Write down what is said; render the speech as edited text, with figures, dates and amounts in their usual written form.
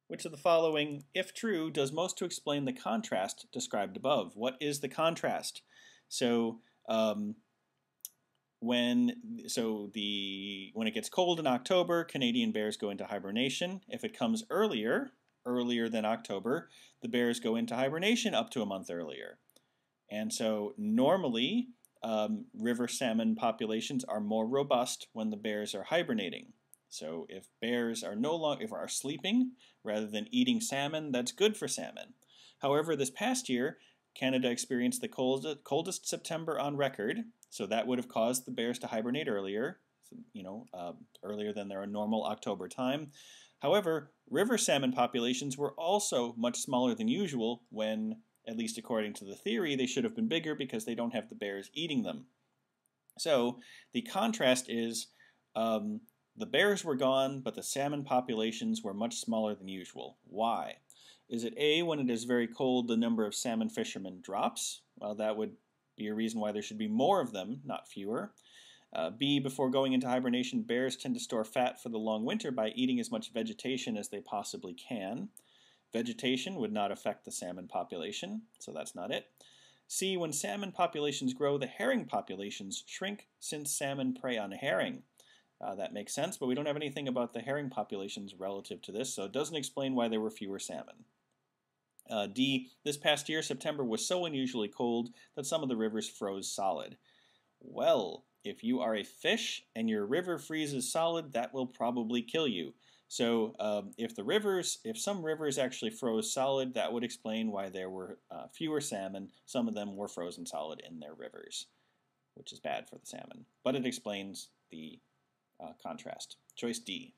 Which of the following, if true, does most to explain the contrast described above? What is the contrast? So when it gets cold in October, Canadian bears go into hibernation. If it comes earlier than October, the bears go into hibernation up to a month earlier. And so normally, river salmon populations are more robust when the bears are hibernating. So if bears are are sleeping rather than eating salmon, that's good for salmon. However, this past year, Canada experienced the coldest September on record, so that would have caused the bears to hibernate earlier, earlier than their normal October time. However, river salmon populations were also much smaller than usual when, at least according to the theory, they should have been bigger because they don't have the bears eating them. So the contrast is the bears were gone, but the salmon populations were much smaller than usual. Why? Is it A, when it is very cold, the number of salmon fishermen drops? Well, that would be a reason why there should be more of them, not fewer. B, before going into hibernation, bears tend to store fat for the long winter by eating as much vegetation as they possibly can. Vegetation would not affect the salmon population, so that's not it. C, when salmon populations grow, the herring populations shrink since salmon prey on herring. That makes sense, but we don't have anything about the herring populations relative to this, so it doesn't explain why there were fewer salmon. D, this past year, September was so unusually cold that some of the rivers froze solid. Well, if you are a fish and your river freezes solid, that will probably kill you. So if some rivers actually froze solid, that would explain why there were fewer salmon. Some of them were frozen solid in their rivers, which is bad for the salmon. But it explains the contrast. Choice D.